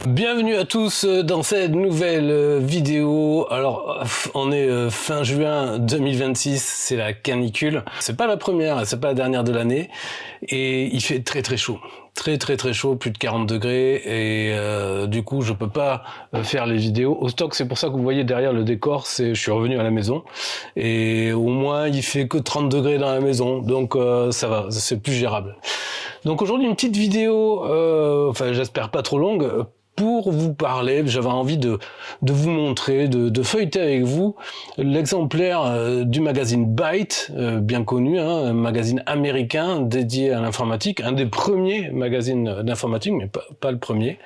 Bienvenue à tous dans cette nouvelle vidéo. Alors, on est fin juin 2026, c'est la canicule. C'est pas la première, c'est pas la dernière de l'année. Et il fait très très chaud. Très chaud, plus de 40 degrés. Et du coup, je peux pas faire les vidéos au stock. C'est pour ça que vous voyez derrière le décor, je suis revenu à la maison. Et au moins, il fait que 30 degrés dans la maison. Donc ça va, c'est plus gérable. Donc aujourd'hui, une petite vidéo, j'espère pas trop longue, pour vous parler. J'avais envie de vous montrer, de feuilleter avec vous l'exemplaire du magazine Byte, bien connu, un magazine américain dédié à l'informatique, un des premiers magazines d'informatique, mais pas le premier,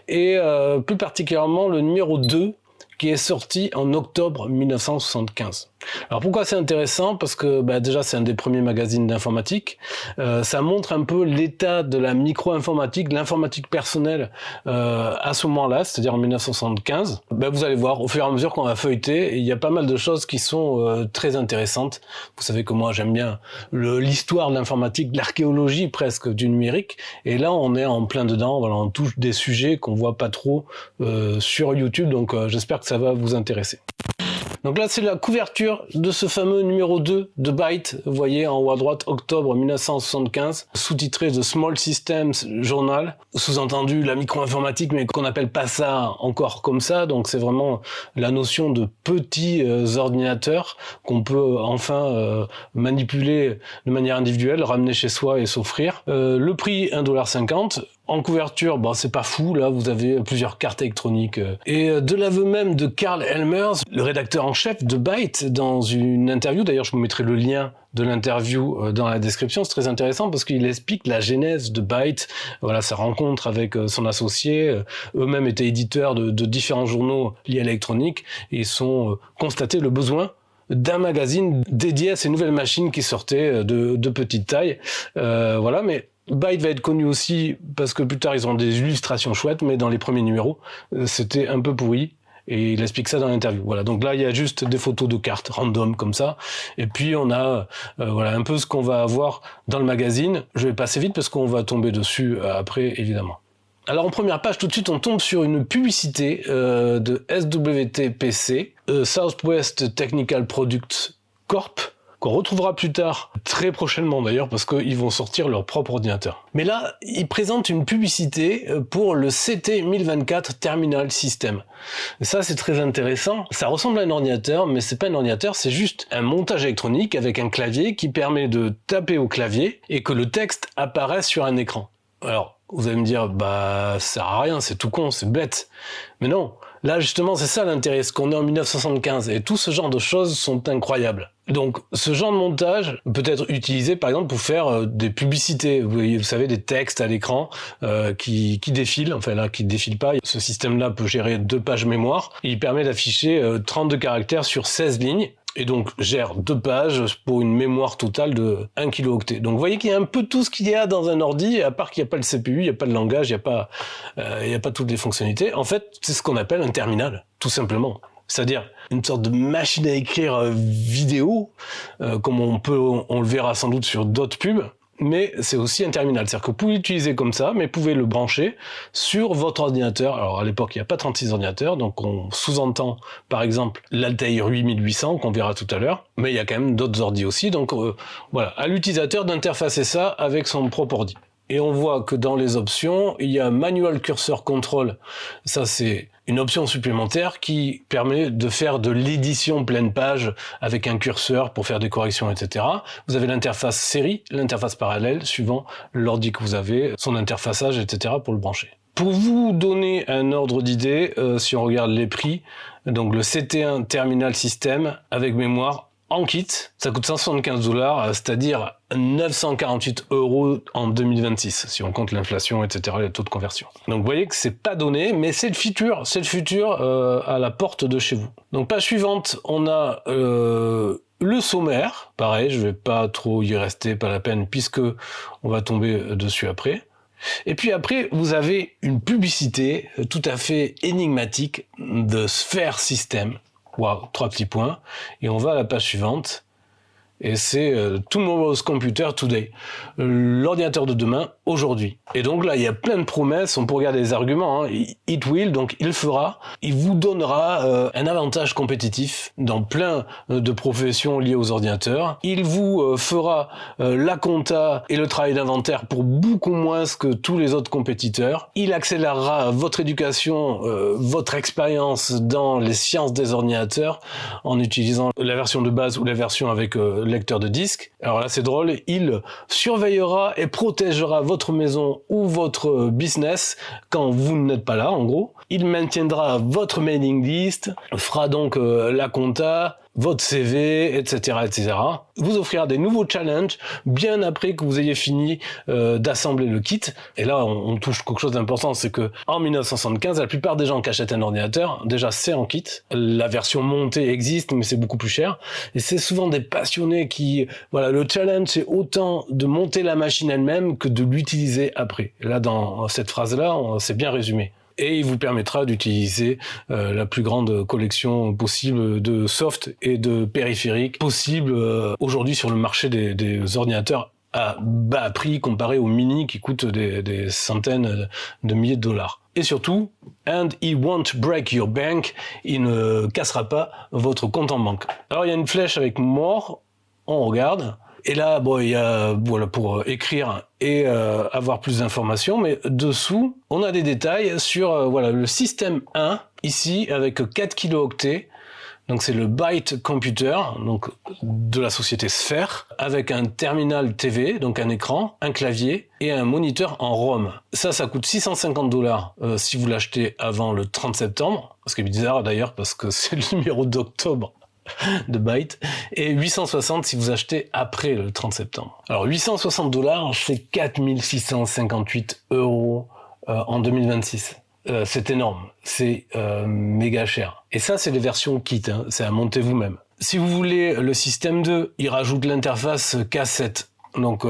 et plus particulièrement le numéro 2, qui est sorti en octobre 1975. Alors pourquoi c'est intéressant? Parce que déjà c'est un des premiers magazines d'informatique. Ça montre un peu l'état de la micro-informatique, de l'informatique personnelle à ce moment-là, c'est-à-dire en 1975. Vous allez voir, au fur et à mesure qu'on va feuilleter, il y a pas mal de choses qui sont très intéressantes. Vous savez que moi j'aime bien l'histoire de l'informatique, l'archéologie presque du numérique. Et là on est en plein dedans, voilà, on touche des sujets qu'on voit pas trop sur YouTube, donc j'espère que ça va vous intéresser. Donc là, c'est la couverture de ce fameux numéro 2 de Byte. Vous voyez, en haut à droite, octobre 1975, sous-titré The Small Systems Journal. Sous-entendu, la micro-informatique, mais qu'on n'appelle pas ça encore comme ça. Donc c'est vraiment la notion de petits ordinateurs qu'on peut enfin manipuler de manière individuelle, ramener chez soi et s'offrir. Le prix, 1,50 $. En couverture, c'est pas fou, là vous avez plusieurs cartes électroniques. Et de l'aveu même de Karl Elmers, le rédacteur en chef de Byte, dans une interview, d'ailleurs je vous mettrai le lien de l'interview dans la description, c'est très intéressant parce qu'il explique la genèse de Byte, voilà, sa rencontre avec son associé, eux-mêmes étaient éditeurs de différents journaux liés à l'électronique, et ils ont constaté le besoin d'un magazine dédié à ces nouvelles machines qui sortaient de petite taille. Voilà, mais Byte va être connu aussi parce que plus tard ils ont des illustrations chouettes, mais dans les premiers numéros c'était un peu pourri, et il explique ça dans l'interview. Voilà, donc là il y a juste des photos de cartes random comme ça, et puis on a voilà un peu ce qu'on va avoir dans le magazine. Je vais passer vite parce qu'on va tomber dessus après évidemment. Alors en première page, tout de suite, on tombe sur une publicité de SWTPC, Southwest Technical Products Corp, qu'on retrouvera plus tard, très prochainement d'ailleurs, parce qu'ils vont sortir leur propre ordinateur. Mais là, ils présentent une publicité pour le CT1024 Terminal System. Et ça, c'est très intéressant. Ça ressemble à un ordinateur, mais c'est pas un ordinateur, c'est juste un montage électronique avec un clavier qui permet de taper au clavier et que le texte apparaisse sur un écran. Alors, vous allez me dire, ça sert à rien, c'est tout con, c'est bête. Mais non, là justement, c'est ça l'intérêt, c'est qu'on est en 1975 et tout ce genre de choses sont incroyables. Donc, ce genre de montage peut être utilisé par exemple pour faire des publicités. Vous savez, des textes à l'écran qui défilent, enfin là, qui défilent pas. Ce système-là peut gérer 2 pages mémoire. Il permet d'afficher 32 caractères sur 16 lignes. Et donc gère 2 pages pour une mémoire totale de 1 kilooctet. Donc vous voyez qu'il y a un peu tout ce qu'il y a dans un ordi, à part qu'il n'y a pas le CPU, il n'y a pas le langage, il n'y a pas toutes les fonctionnalités. En fait, c'est ce qu'on appelle un terminal, tout simplement. C'est-à-dire une sorte de machine à écrire vidéo, comme on le verra sans doute sur d'autres pubs, mais c'est aussi un terminal. C'est-à-dire que vous pouvez l'utiliser comme ça, mais vous pouvez le brancher sur votre ordinateur. Alors à l'époque, il n'y a pas 36 ordinateurs, donc on sous-entend par exemple l'Altair 8800 qu'on verra tout à l'heure, mais il y a quand même d'autres ordis aussi, donc voilà, à l'utilisateur d'interfacer ça avec son propre ordi. Et on voit que dans les options, il y a Manual Cursor Control. Ça, c'est une option supplémentaire qui permet de faire de l'édition pleine page avec un curseur pour faire des corrections, etc. Vous avez l'interface série, l'interface parallèle, suivant l'ordi que vous avez, son interfaçage, etc. pour le brancher. Pour vous donner un ordre d'idée, si on regarde les prix, donc le CT1 Terminal System avec mémoire, en kit, ça coûte 175 $, c'est-à-dire 948 € en 2026, si on compte l'inflation, etc., les taux de conversion. Donc vous voyez que c'est pas donné, mais c'est le futur à la porte de chez vous. Donc page suivante, on a le sommaire, pareil, je vais pas trop y rester, pas la peine, puisque on va tomber dessus après. Et puis après, vous avez une publicité tout à fait énigmatique de Sphere System. Waouh, 3 petits points. Et on va à la page suivante. Et c'est Tomorrow's Computer Today. L'ordinateur de demain, aujourd'hui. Et donc là, il y a plein de promesses, on peut regarder les arguments, hein. It will, donc il fera, il vous donnera un avantage compétitif dans plein de professions liées aux ordinateurs. Il vous fera la compta et le travail d'inventaire pour beaucoup moins que tous les autres compétiteurs. Il accélérera votre éducation, votre expérience dans les sciences des ordinateurs en utilisant la version de base ou la version avec lecteur de disque. Alors là, c'est drôle, il surveillera et protégera votre maison ou votre business quand vous n'êtes pas là, en gros. Il maintiendra votre mailing list, fera donc la compta, votre CV, etc., etc. Vous offrira des nouveaux challenges bien après que vous ayez fini d'assembler le kit. Et là, on touche quelque chose d'important, c'est que en 1975, la plupart des gens qui achètent un ordinateur, déjà c'est en kit. La version montée existe, mais c'est beaucoup plus cher. Et c'est souvent des passionnés qui, voilà, le challenge c'est autant de monter la machine elle-même que de l'utiliser après. Et là, dans cette phrase-là, c'est bien résumé. Et il vous permettra d'utiliser la plus grande collection possible de soft et de périphériques possible aujourd'hui sur le marché des ordinateurs à bas prix comparé aux mini qui coûtent des centaines de milliers de dollars. Et surtout, and he won't break your bank, il ne cassera pas votre compte en banque. Alors il y a une flèche avec more, on regarde. Et là, bon, il y a voilà pour écrire et avoir plus d'informations, mais dessous, on a des détails sur voilà le système 1 ici avec 4 kilooctets. Donc c'est le Byte Computer, donc de la société Sphere, avec un terminal TV, donc un écran, un clavier et un moniteur en ROM. Ça coûte $650 si vous l'achetez avant le 30 septembre, ce qui est bizarre d'ailleurs parce que c'est le numéro d'octobre de Byte, et 860 si vous achetez après le 30 septembre. Alors $860, c'est 4658 € en 2026. C'est énorme, c'est méga cher. Et ça, c'est les versions kit, hein, c'est à monter vous-même. Si vous voulez le système 2, il rajoute l'interface cassette. Donc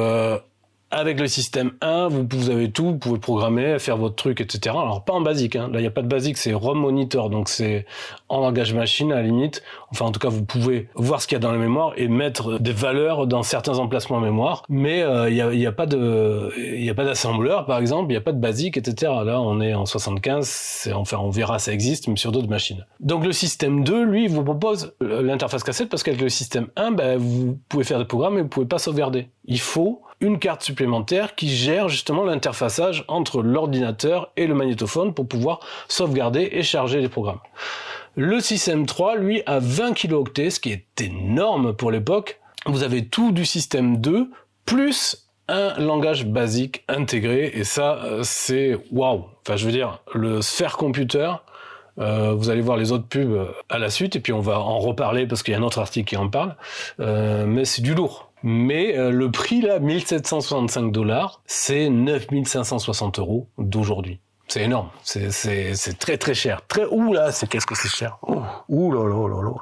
avec le système 1, vous avez tout, vous pouvez programmer, faire votre truc, etc. Alors pas en basique, hein. Là il n'y a pas de basique, c'est ROM monitor, donc c'est en langage machine à la limite. Enfin en tout cas vous pouvez voir ce qu'il y a dans la mémoire et mettre des valeurs dans certains emplacements mémoire, mais il y a pas d'assembleur par exemple, il n'y a pas de basique, etc. Là on est en 75, enfin on verra ça existe, mais sur d'autres machines. Donc le système 2, lui, il vous propose l'interface cassette parce qu'avec le système 1, vous pouvez faire des programmes mais vous pouvez pas sauvegarder. Il faut une carte supplémentaire qui gère justement l'interfaçage entre l'ordinateur et le magnétophone pour pouvoir sauvegarder et charger les programmes. Le système 3, lui, a 20 kilooctets, ce qui est énorme pour l'époque. Vous avez tout du système 2, plus un langage basique intégré, et ça, c'est waouh. Enfin, je veux dire, le Sphere Computer, vous allez voir les autres pubs à la suite, et puis on va en reparler parce qu'il y a un autre article qui en parle, mais c'est du lourd. Mais le prix là, $1765, c'est 9560 € d'aujourd'hui. C'est énorme, c'est très très cher. Qu'est-ce que c'est cher. Ouh là là là là.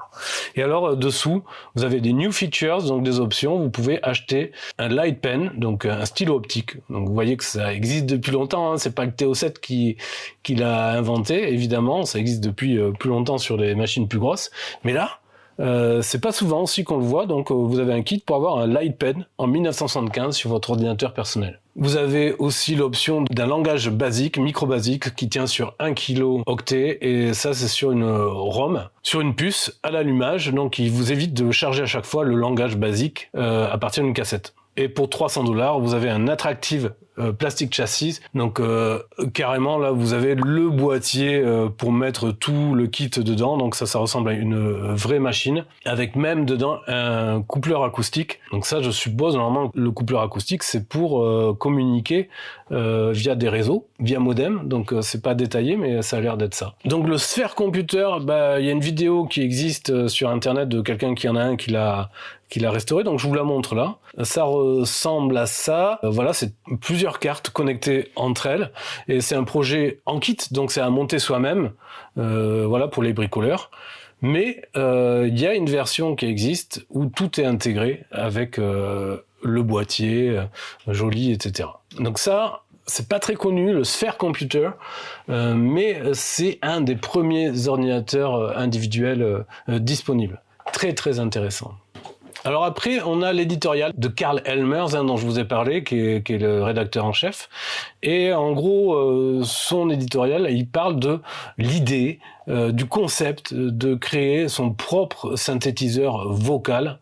Et alors dessous, vous avez des new features, donc des options. Vous pouvez acheter un light pen, donc un stylo optique. Donc vous voyez que ça existe depuis longtemps, hein. C'est pas le TO7 qui l'a inventé, évidemment, ça existe depuis plus longtemps sur les machines plus grosses. Mais là, c'est pas souvent aussi qu'on le voit, donc vous avez un kit pour avoir un light pen en 1975 sur votre ordinateur personnel. Vous avez aussi l'option d'un langage basique, micro-basique, qui tient sur 1 kilooctet, et ça c'est sur une ROM, sur une puce à l'allumage, donc il vous évite de charger à chaque fois le langage basique à partir d'une cassette. Et pour $300, vous avez un Attractive Plastic Chassis. Donc carrément là, vous avez le boîtier pour mettre tout le kit dedans. Donc ça ressemble à une vraie machine, avec même dedans un coupleur acoustique. Donc ça, je suppose normalement le coupleur acoustique, c'est pour communiquer via des réseaux, via modem. Donc c'est pas détaillé, mais ça a l'air d'être ça. Donc le Sphere Computer, il y a une vidéo qui existe sur internet de quelqu'un qui en a un qui l'a restauré, donc je vous la montre là. Ça ressemble à ça. Voilà, c'est plusieurs cartes connectées entre elles, et c'est un projet en kit, donc c'est à monter soi-même, voilà, pour les bricoleurs. Mais il y a une version qui existe où tout est intégré avec le boîtier joli, etc. Donc ça, c'est pas très connu, le Sphere Computer, mais c'est un des premiers ordinateurs individuels disponibles. Très très intéressant. Alors après, on a l'éditorial de Karl Elmers, dont je vous ai parlé, qui est le rédacteur en chef. Et en gros, son éditorial, il parle de l'idée, du concept de créer son propre synthétiseur vocal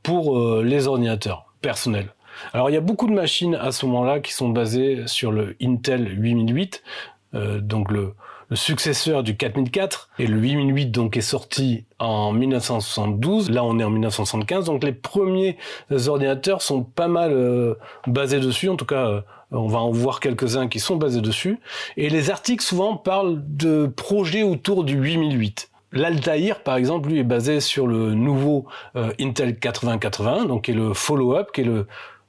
pour les ordinateurs personnels. Alors il y a beaucoup de machines à ce moment-là qui sont basées sur le Intel 8008, donc le successeur du 4004, et le 8008 donc est sorti en 1972, là on est en 1975, donc les premiers ordinateurs sont pas mal basés dessus, en tout cas on va en voir quelques-uns qui sont basés dessus, et les articles souvent parlent de projets autour du 8008. L'Altaïr, par exemple, lui est basé sur le nouveau Intel 8080, donc qui est le follow-up, qui est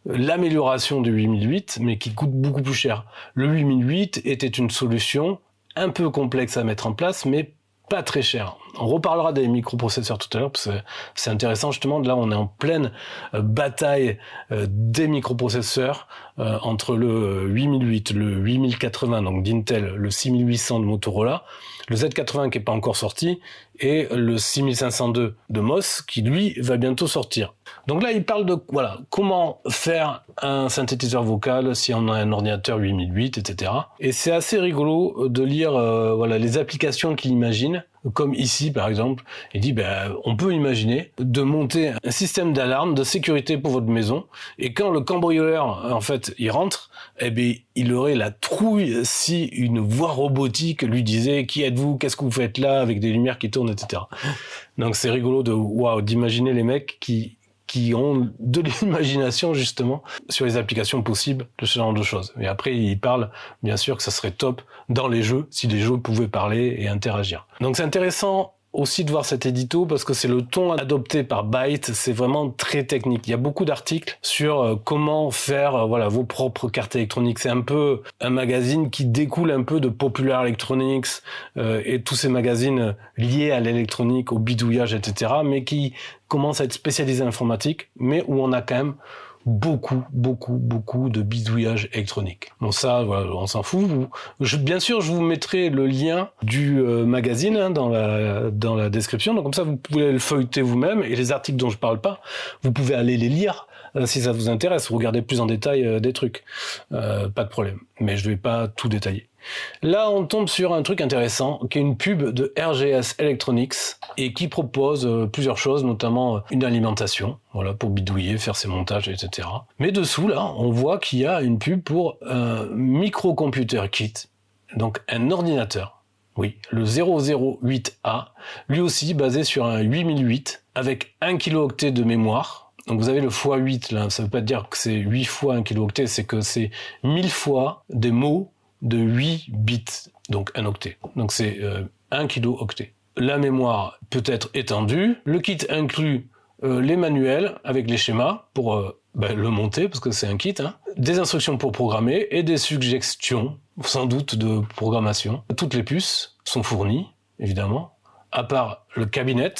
l'amélioration du 8008, mais qui coûte beaucoup plus cher. Le 8008 était une solution un peu complexe à mettre en place, mais pas très cher. On reparlera des microprocesseurs tout à l'heure, parce que c'est intéressant justement. Là, on est en pleine bataille des microprocesseurs entre le 8008, le 8080 donc d'Intel, le 6800 de Motorola, le Z80 qui est pas encore sorti, et le 6502 de MOS qui lui va bientôt sortir. Donc là, il parle de comment faire un synthétiseur vocal si on a un ordinateur 8008, etc. Et c'est assez rigolo de lire les applications qu'il imagine. Comme ici, par exemple, il dit on peut imaginer de monter un système d'alarme de sécurité pour votre maison, et quand le cambrioleur, en fait, il rentre, il aurait la trouille si une voix robotique lui disait « Qui êtes-vous ? Qu'est-ce que vous faites là ?» avec des lumières qui tournent, etc. Donc c'est rigolo d'imaginer les mecs qui ont de l'imagination justement sur les applications possibles de ce genre de choses. Et après, il parle bien sûr que ça serait top dans les jeux, si les jeux pouvaient parler et interagir. Donc c'est intéressant aussi de voir cet édito parce que c'est le ton adopté par Byte, c'est vraiment très technique. Il y a beaucoup d'articles sur comment faire vos propres cartes électroniques. C'est un peu un magazine qui découle un peu de Popular Electronics et tous ces magazines liés à l'électronique, au bidouillage, etc., mais qui commencent à être spécialisés en informatique, mais où on a quand même beaucoup de bidouillage électronique. Bon ça, on s'en fout. Bien sûr, je vous mettrai le lien du magazine dans la description, donc comme ça vous pouvez le feuilleter vous-même, et les articles dont je parle pas, vous pouvez aller les lire si ça vous intéresse, regardez plus en détail des trucs. Pas de problème, mais je vais pas tout détailler. Là, on tombe sur un truc intéressant, qui est une pub de RGS Electronics, et qui propose plusieurs choses, notamment une alimentation, pour bidouiller, faire ses montages, etc. Mais dessous, là, on voit qu'il y a une pub pour un microcomputer kit, donc un ordinateur. Oui, le 008A, lui aussi basé sur un 8008, avec 1 kilooctet de mémoire. Donc vous avez le x8, là, ça veut pas dire que c'est 8 fois 1 kilooctet, c'est que c'est 1000 fois des mots de 8 bits, donc un octet. Donc c'est 1 kilo-octet. La mémoire peut être étendue. Le kit inclut les manuels avec les schémas pour le monter, parce que c'est un kit, des instructions pour programmer et des suggestions, sans doute, de programmation. Toutes les puces sont fournies, évidemment, à part le cabinet,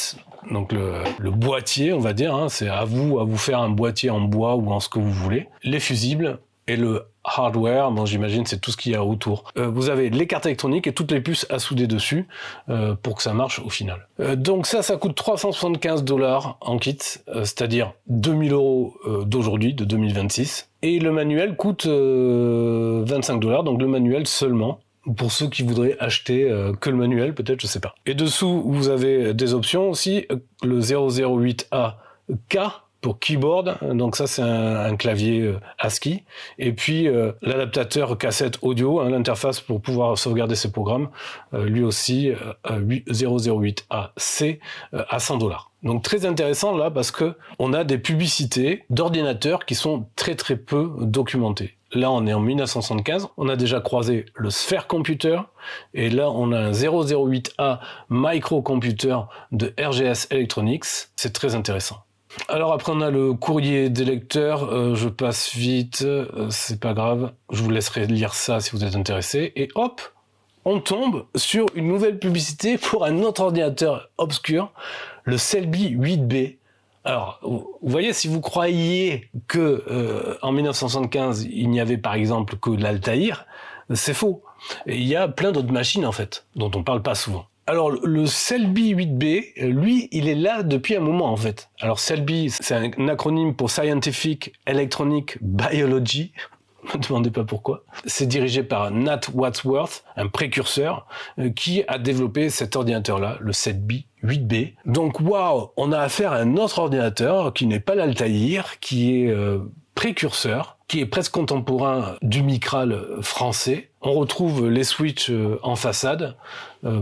donc le boîtier, on va dire, c'est à vous faire un boîtier en bois ou en ce que vous voulez. Les fusibles et le hardware, j'imagine c'est tout ce qu'il y a autour. Vous avez les cartes électroniques et toutes les puces à souder dessus pour que ça marche au final. Donc ça coûte $375 en kit, c'est-à-dire 2000 € d'aujourd'hui, de 2026. Et le manuel coûte $25, donc le manuel seulement. Pour ceux qui voudraient acheter que le manuel, peut-être, je sais pas. Et dessous, vous avez des options aussi, le 008AK pour keyboard, donc ça c'est un clavier ASCII, et puis l'adaptateur cassette audio, l'interface pour pouvoir sauvegarder ses programmes, lui aussi 008AC à $100. Donc très intéressant là parce que on a des publicités d'ordinateurs qui sont très peu documentées. Là, on est en 1975, on a déjà croisé le Sphere Computer, et là, on a un 008A microcomputer de RGS Electronics. C'est très intéressant. Alors après, on a le courrier des lecteurs. Je passe vite, c'est pas grave. Je vous laisserai lire ça si vous êtes intéressé. Et hop, on tombe sur une nouvelle publicité pour un autre ordinateur obscur, le Selby 8B. Alors, vous voyez, si vous croyiez que en 1975, il n'y avait par exemple que l'Altaïr, c'est faux. Et il y a plein d'autres machines, en fait, dont on parle pas souvent. Alors, le Selby 8B, lui, il est là depuis un moment, en fait. Alors, Selby, c'est un acronyme pour Scientific Electronic Biology. Ne me demandez pas pourquoi. C'est dirigé par Nat Wadsworth, un précurseur, qui a développé cet ordinateur-là, le Selby 8B. Donc, waouh, on a affaire à un autre ordinateur qui n'est pas l'Altaïr, qui est précurseur, qui est presque contemporain du Micral français. On retrouve les switches en façade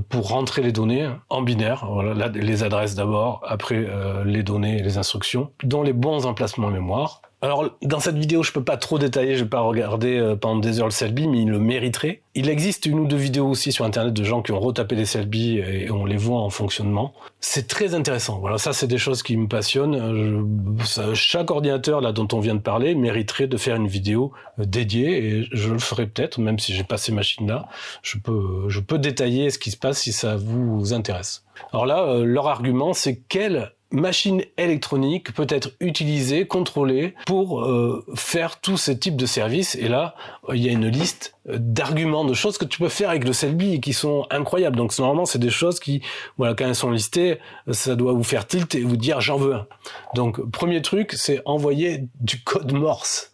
pour rentrer les données en binaire. Voilà, là, les adresses d'abord, après les données et les instructions, dans les bons emplacements mémoire. Alors, dans cette vidéo, je peux pas trop détailler, je vais pas regarder pendant des heures le Selby, mais il le mériterait. Il existe une ou deux vidéos aussi sur Internet de gens qui ont retapé des Selby et on les voit en fonctionnement. C'est très intéressant. Voilà, ça, c'est des choses qui me passionnent. Chaque ordinateur là dont on vient de parler mériterait de faire une vidéo dédiée et je le ferai peut-être, même si j'ai pas ces machines-là. Je peux détailler ce qui se passe si ça vous intéresse. Alors là, leur argument, c'est quelle machine électronique peut être utilisée, contrôlée pour faire tous ces types de services. Et là, il y a une liste d'arguments, de choses que tu peux faire avec le Selby et qui sont incroyables. Donc normalement, c'est des choses qui, voilà, quand elles sont listées, ça doit vous faire tilt et vous dire j'en veux un. Donc premier truc, c'est envoyer du code Morse,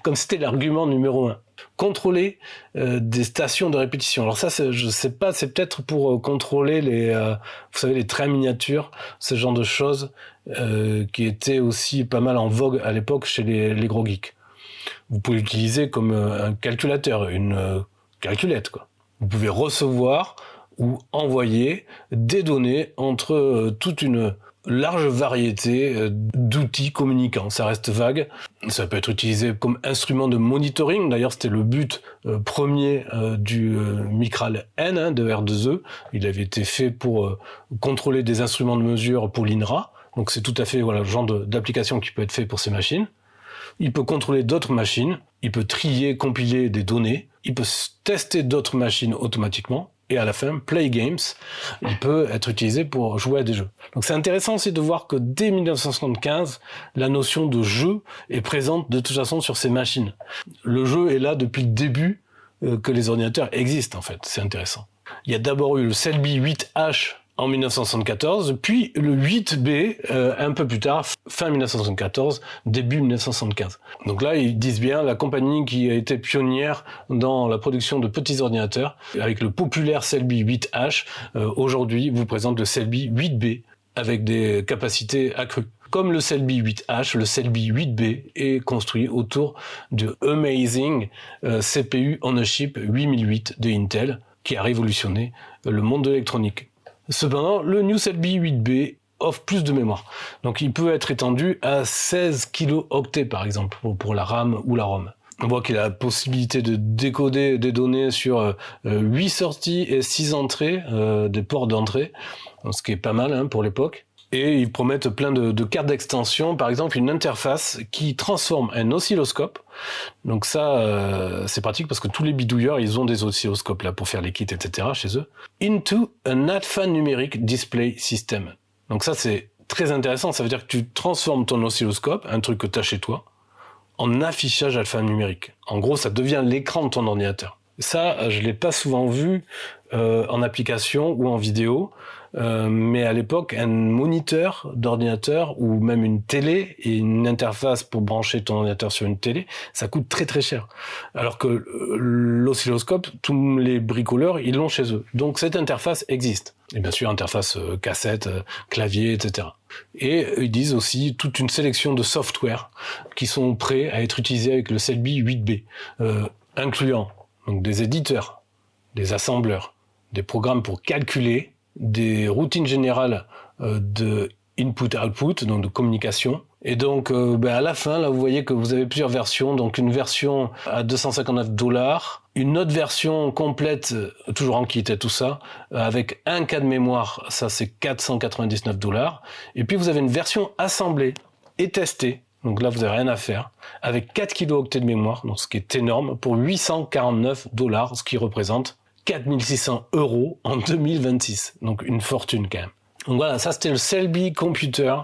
comme c'était l'argument numéro 1. Contrôler des stations de répétition. Alors ça, je sais pas, c'est peut-être pour contrôler vous savez, les trains miniatures, ce genre de choses qui étaient aussi pas mal en vogue à l'époque chez les gros geeks. Vous pouvez l'utiliser comme un calculateur, une calculette, quoi. Vous pouvez recevoir ou envoyer des données entre toute une large variété d'outils communicants. Ça reste vague. Ça peut être utilisé comme instrument de monitoring. D'ailleurs, c'était le but premier du Micral N de R2E. Il avait été fait pour contrôler des instruments de mesure pour l'INRA. Donc c'est tout à fait le genre d'application qui peut être fait pour ces machines. Il peut contrôler d'autres machines. Il peut trier, compiler des données. Il peut tester d'autres machines automatiquement. Et à la fin, Play Games, il peut être utilisé pour jouer à des jeux. Donc c'est intéressant aussi de voir que dès 1975, la notion de jeu est présente de toute façon sur ces machines. Le jeu est là depuis le début que les ordinateurs existent en fait, c'est intéressant. Il y a d'abord eu le Selby 8H en 1974, puis le 8B un peu plus tard, fin 1974, début 1975. Donc là, ils disent bien la compagnie qui a été pionnière dans la production de petits ordinateurs, avec le populaire Selby 8H, aujourd'hui vous présente le Selby 8B avec des capacités accrues. Comme le Selby 8H, le Selby 8B est construit autour du Amazing CPU on a chip 8008 de Intel, qui a révolutionné le monde de l'électronique. Cependant, le New Selby 8B offre plus de mémoire. Donc il peut être étendu à 16 kilo-octets par exemple, pour la RAM ou la ROM. On voit qu'il a la possibilité de décoder des données sur 8 sorties et 6 entrées, des ports d'entrée, ce qui est pas mal pour l'époque. Et ils promettent plein de cartes d'extension, par exemple une interface qui transforme un oscilloscope. Donc ça, c'est pratique parce que tous les bidouilleurs, ils ont des oscilloscopes là pour faire les kits, etc. chez eux. Into an alphanumeric display system. Donc ça, c'est très intéressant. Ça veut dire que tu transformes ton oscilloscope, un truc que tu as chez toi, en affichage alphanumérique. En gros, ça devient l'écran de ton ordinateur. Ça, je l'ai pas souvent vu en application ou en vidéo. Mais à l'époque, un moniteur d'ordinateur ou même une télé et une interface pour brancher ton ordinateur sur une télé, ça coûte très très cher. Alors que l'oscilloscope, tous les bricoleurs, ils l'ont chez eux. Donc cette interface existe. Et bien sûr, interface cassette, clavier, etc. Et ils disent aussi toute une sélection de software qui sont prêts à être utilisés avec le Selby 8B, incluant donc des éditeurs, des assembleurs, des programmes pour calculer, des routines générales de input-output, donc de communication. Et donc, à la fin, là, vous voyez que vous avez plusieurs versions. Donc, une version à $259, une autre version complète, toujours en kit et tout ça, avec 1 K de mémoire, ça c'est $499. Et puis, vous avez une version assemblée et testée. Donc là, vous n'avez rien à faire, avec 4 kilo-octets de mémoire, donc ce qui est énorme, pour $849, ce qui représente 4600 € en 2026. Donc une fortune quand même. Donc voilà, ça c'était le Selby Computer,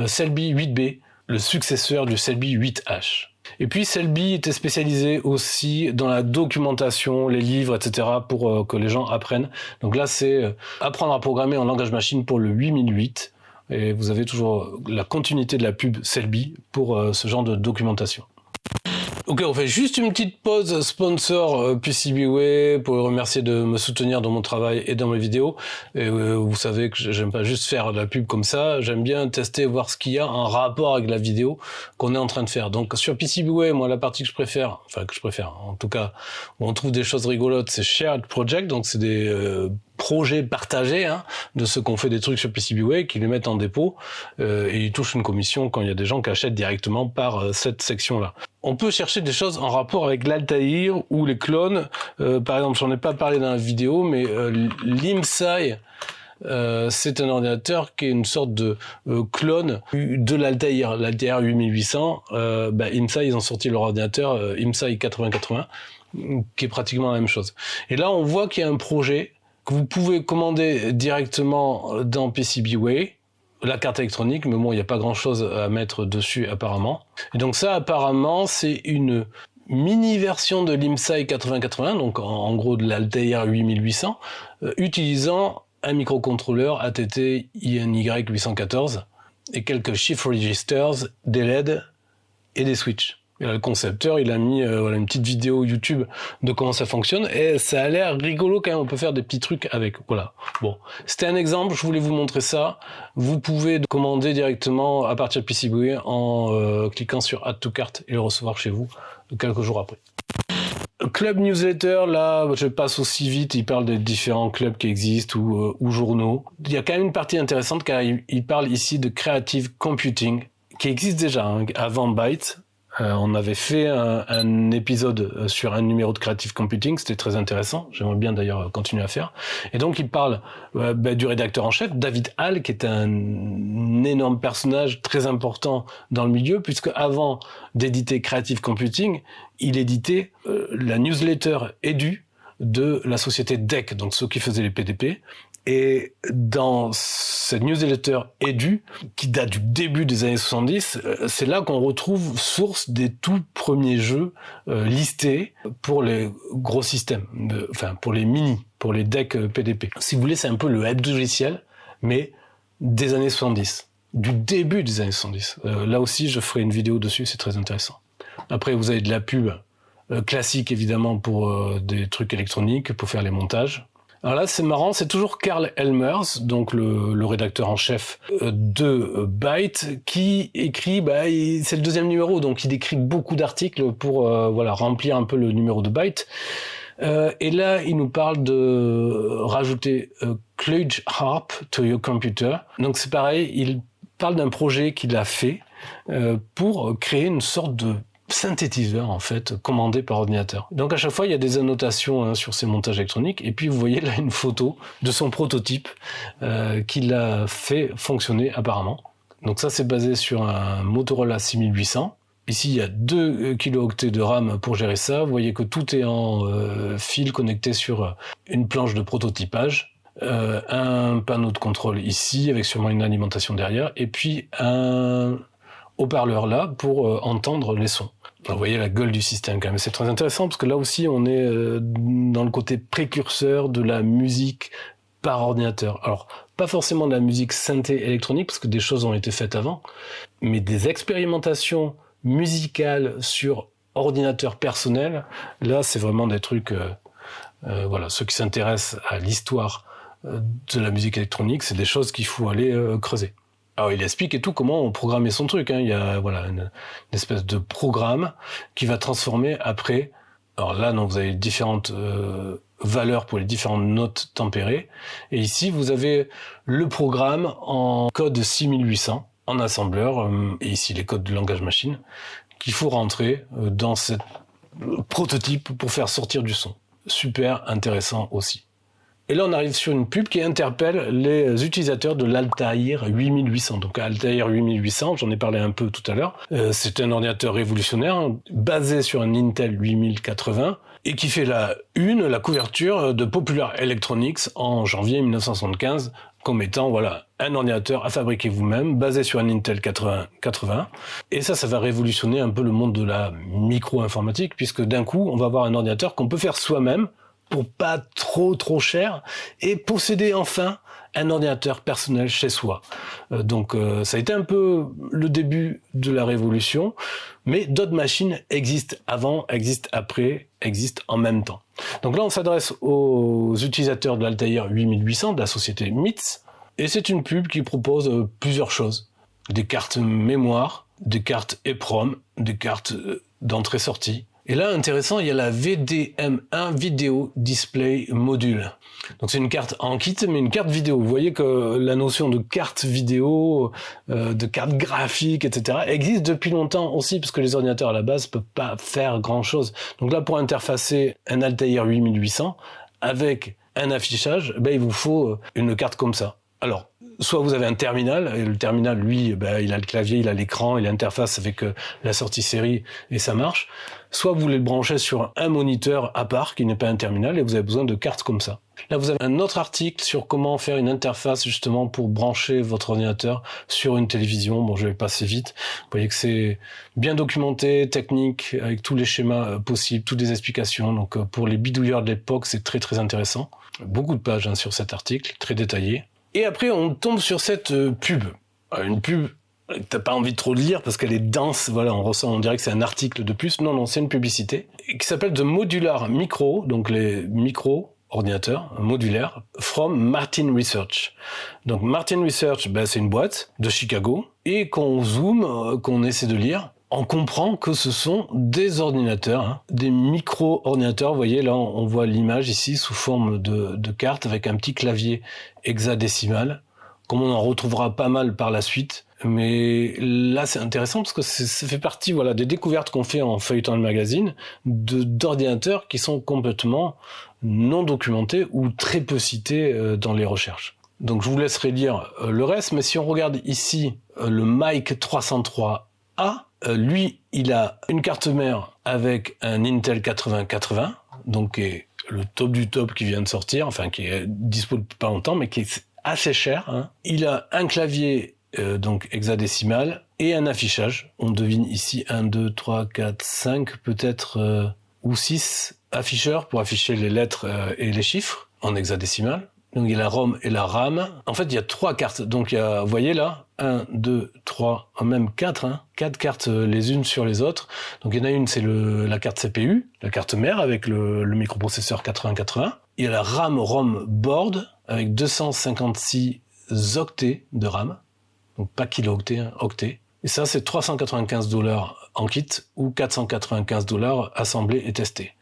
Selby 8B, le successeur du Selby 8H. Et puis Selby était spécialisé aussi dans la documentation, les livres, etc. pour que les gens apprennent. Donc là, c'est apprendre à programmer en langage machine pour le 8008. Et vous avez toujours la continuité de la pub Selby pour ce genre de documentation. Ok, on fait juste une petite pause sponsor PCBWay pour remercier de me soutenir dans mon travail et dans mes vidéos. Et vous savez que j'aime pas juste faire de la pub comme ça, j'aime bien tester, voir ce qu'il y a en rapport avec la vidéo qu'on est en train de faire. Donc sur PCBWay, moi la partie que je préfère, en tout cas, où on trouve des choses rigolotes, c'est Shared Project, donc c'est des projets partagés de ceux qui ont fait des trucs sur PCBWay, qui les mettent en dépôt et ils touchent une commission quand il y a des gens qui achètent directement par cette section-là. On peut chercher des choses en rapport avec l'Altair ou les clones. Par exemple, j'en ai pas parlé dans la vidéo, mais l'IMSAI, c'est un ordinateur qui est une sorte de clone de l'Altair. L'Altair 8800, IMSAI, ils ont sorti leur ordinateur IMSAI 8080, qui est pratiquement la même chose. Et là, on voit qu'il y a un projet que vous pouvez commander directement dans PCBWay, la carte électronique, mais bon, il n'y a pas grand-chose à mettre dessus apparemment. Et donc ça, apparemment, c'est une mini-version de l'IMSAI 8080, donc en gros de l'Altair 8800, utilisant un microcontrôleur ATT INY 814 et quelques shift registers, des LED et des switches. Et là, le concepteur, il a mis une petite vidéo YouTube de comment ça fonctionne et ça a l'air rigolo quand même, on peut faire des petits trucs avec. Voilà. Bon, c'était un exemple, je voulais vous montrer ça. Vous pouvez commander directement à partir de PCBWay en cliquant sur Add to Cart et le recevoir chez vous quelques jours après. Club newsletter, là, je passe aussi vite, il parle des différents clubs qui existent ou journaux. Il y a quand même une partie intéressante car il parle ici de Creative Computing qui existe déjà avant Byte. On avait fait un épisode sur un numéro de Creative Computing, c'était très intéressant, j'aimerais bien d'ailleurs continuer à faire. Et donc il parle du rédacteur en chef, David Hall, qui est un énorme personnage très important dans le milieu, puisque avant d'éditer Creative Computing, il éditait la newsletter Edu de la société DEC, donc ceux qui faisaient les PDP. Et dans cette newsletter Edu, qui date du début des années 70, c'est là qu'on retrouve source des tout premiers jeux listés pour les gros systèmes, pour les mini, pour les decks PDP. Si vous voulez, c'est un peu le hebdo-logiciel, mais des années 70, du début des années 70. Là aussi, je ferai une vidéo dessus, c'est très intéressant. Après, vous avez de la pub classique, évidemment, pour des trucs électroniques, pour faire les montages. Alors là, c'est marrant, c'est toujours Karl Elmers, donc le rédacteur en chef de Byte, qui écrit, c'est le deuxième numéro, donc il écrit beaucoup d'articles pour remplir un peu le numéro de Byte. Et là, il nous parle de rajouter Kludge Harp to your computer. Donc c'est pareil, il parle d'un projet qu'il a fait pour créer une sorte de synthétiseur en fait commandé par ordinateur. Donc à chaque fois il y a des annotations sur ces montages électroniques et puis vous voyez là une photo de son prototype qu'il a fait fonctionner apparemment. Donc ça c'est basé sur un Motorola 6800. Ici il y a 2 kilooctets de RAM pour gérer ça. Vous voyez que tout est en fil connecté sur une planche de prototypage. Un panneau de contrôle ici avec sûrement une alimentation derrière et puis un haut-parleur là pour entendre les sons. Vous voyez la gueule du système quand même, c'est très intéressant parce que là aussi on est dans le côté précurseur de la musique par ordinateur. Alors pas forcément de la musique synthé électronique parce que des choses ont été faites avant, mais des expérimentations musicales sur ordinateur personnel, là c'est vraiment des trucs, ceux qui s'intéressent à l'histoire de la musique électronique, c'est des choses qu'il faut aller creuser. Alors il explique et tout comment on programmait son truc. Il y a une espèce de programme qui va transformer après. Alors là, non, vous avez différentes valeurs pour les différentes notes tempérées. Et ici, vous avez le programme en code 6800 en assembleur. Et ici, les codes de langage machine qu'il faut rentrer dans ce prototype pour faire sortir du son. Super intéressant aussi. Et là, on arrive sur une pub qui interpelle les utilisateurs de l'Altair 8800. Donc, Altair 8800, j'en ai parlé un peu tout à l'heure. C'est un ordinateur révolutionnaire basé sur un Intel 8080 et qui fait la couverture de Popular Electronics en janvier 1975 comme étant voilà un ordinateur à fabriquer vous-même, basé sur un Intel 8080. Et ça va révolutionner un peu le monde de la micro-informatique, puisque d'un coup, on va avoir un ordinateur qu'on peut faire soi-même, pour pas trop cher, et posséder enfin un ordinateur personnel chez soi. Donc ça a été un peu le début de la révolution, mais d'autres machines existent avant, existent après, existent en même temps. Donc là on s'adresse aux utilisateurs de l'Altair 8800 de la société MITS, et c'est une pub qui propose plusieurs choses. Des cartes mémoire, des cartes EEPROM, des cartes d'entrée-sortie. Et là, intéressant, il y a la VDM1 Video Display Module. Donc c'est une carte en kit, mais une carte vidéo. Vous voyez que la notion de carte vidéo, de carte graphique, etc. existe depuis longtemps aussi, parce que les ordinateurs à la base ne peuvent pas faire grand-chose. Donc là, pour interfacer un Altair 8800 avec un affichage, il vous faut une carte comme ça. Alors, soit vous avez un terminal, et le terminal, lui, il a le clavier, il a l'écran, il a l'interface avec la sortie série, et ça marche. Soit vous voulez le brancher sur un moniteur à part, qui n'est pas un terminal, et vous avez besoin de cartes comme ça. Là, vous avez un autre article sur comment faire une interface, justement, pour brancher votre ordinateur sur une télévision. Bon, je vais passer vite. Vous voyez que c'est bien documenté, technique, avec tous les schémas possibles, toutes les explications. Donc, pour les bidouilleurs de l'époque, c'est très intéressant. Beaucoup de pages sur cet article, très détaillé. Et après, on tombe sur cette pub. Une pub que t'as pas envie de trop de lire parce qu'elle est dense. Voilà, on dirait que c'est un article de plus. Non, c'est une publicité qui s'appelle The Modular Micro, donc les micro-ordinateurs modulaires, from Martin Research. Donc Martin Research, c'est une boîte de Chicago. Et quand on zoome, qu'on essaie de lire, on comprend que ce sont des ordinateurs, des micro-ordinateurs. Vous voyez, là, on voit l'image ici sous forme de carte avec un petit clavier hexadécimal, comme on en retrouvera pas mal par la suite. Mais là, c'est intéressant parce que ça fait partie des découvertes qu'on fait en feuilletant le magazine d'ordinateurs qui sont complètement non documentés ou très peu cités dans les recherches. Donc, je vous laisserai lire le reste, mais si on regarde ici le Mike 303A, lui, il a une carte mère avec un Intel 8080, donc qui est le top du top qui vient de sortir, enfin qui est dispo depuis pas longtemps, mais qui est assez cher. Il a un clavier donc hexadécimal et un affichage. On devine ici 1, 2, 3, 4, 5 peut-être ou 6 afficheurs pour afficher les lettres et les chiffres en hexadécimal. Donc il y a la ROM et la RAM. En fait, il y a 3 cartes. Donc il y a, vous voyez là, 1, 2, 3, même 4. 4 cartes les unes sur les autres. Donc il y en a une, c'est la carte CPU, la carte mère avec le microprocesseur 8080. Il y a la RAM-ROM board avec 256 octets de RAM. Donc pas kilo-octets, octets. Et ça, c'est $395 en kit ou $495 assemblé et testé.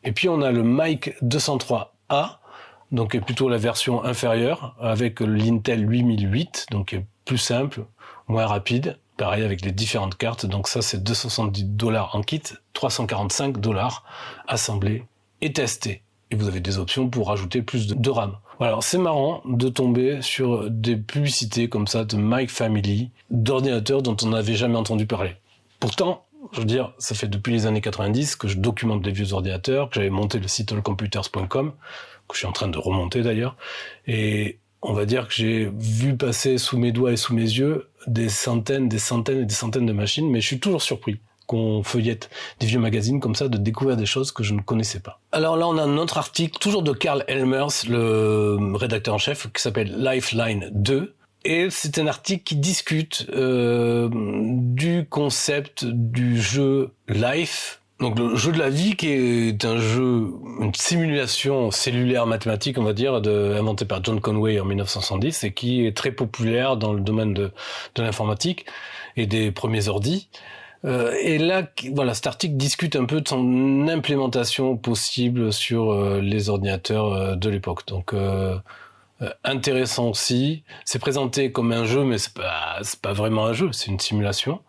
Et puis on a le Mike 203A, donc est plutôt la version inférieure, avec l'Intel 8008, donc est plus simple, moins rapide, pareil avec les différentes cartes. Donc ça, c'est $270 en kit, $345 assemblé et testé. Et vous avez des options pour rajouter plus de RAM. Voilà, alors c'est marrant de tomber sur des publicités comme ça de Mike Family, d'ordinateurs dont on n'avait jamais entendu parler. Pourtant, je veux dire, ça fait depuis les années 90 que je documente des vieux ordinateurs, que j'avais monté le site allcomputers.com, que je suis en train de remonter d'ailleurs, et on va dire que j'ai vu passer sous mes doigts et sous mes yeux des centaines de machines, mais je suis toujours surpris qu'on feuillette des vieux magazines comme ça, de découvrir des choses que je ne connaissais pas. Alors là, on a un autre article, toujours de Karl Elmers, le rédacteur en chef, qui s'appelle Lifeline 2, et c'est un article qui discute du concept du jeu Life. Donc le jeu de la vie, qui est un jeu, une simulation cellulaire mathématique, on va dire, inventé par John Conway en 1970 et qui est très populaire dans le domaine de l'informatique et des premiers ordis. Et là, voilà, cet article discute un peu de son implémentation possible sur les ordinateurs de l'époque. Donc intéressant aussi. C'est présenté comme un jeu, mais c'est pas vraiment un jeu, c'est une simulation,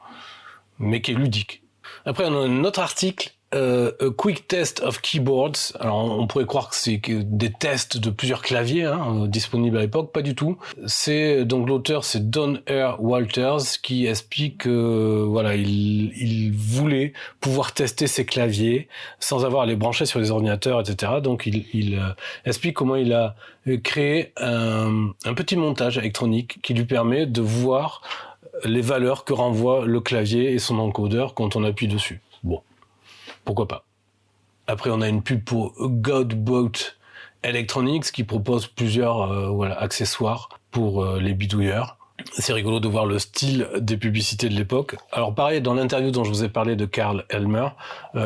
mais qui est ludique. Après, on a un autre article A quick test of keyboards. Alors on pourrait croire que c'est des tests de plusieurs claviers disponibles à l'époque, pas du tout. C'est donc l'auteur, c'est Don R. Walters, qui explique que voilà, il voulait pouvoir tester ses claviers sans avoir à les brancher sur les ordinateurs, etc. Donc il explique comment il a créé un petit montage électronique qui lui permet de voir les valeurs que renvoie le clavier et son encodeur quand on appuie dessus. Bon, pourquoi pas. Après, on a une pub pour Godbout Electronics qui propose plusieurs accessoires pour les bidouilleurs. C'est rigolo de voir le style des publicités de l'époque. Alors pareil, dans l'interview dont je vous ai parlé de Karl Elmer,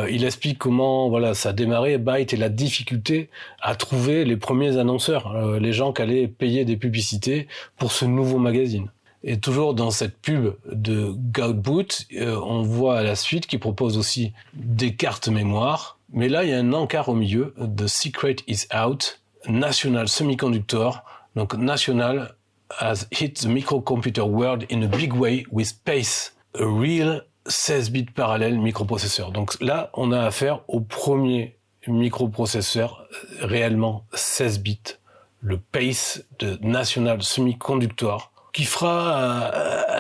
il explique comment ça a démarré Byte et la difficulté à trouver les premiers annonceurs, les gens qui allaient payer des publicités pour ce nouveau magazine. Et toujours dans cette pub de Godbout, on voit à la suite qu'il propose aussi des cartes mémoire. Mais là, il y a un encart au milieu. The secret is out. National Semiconductor. Donc National has hit the microcomputer world in a big way with PACE, a real 16-bit parallèle microprocesseur. Donc là, on a affaire au premier microprocesseur réellement 16 bits. Le PACE de National Semiconductor, qui fera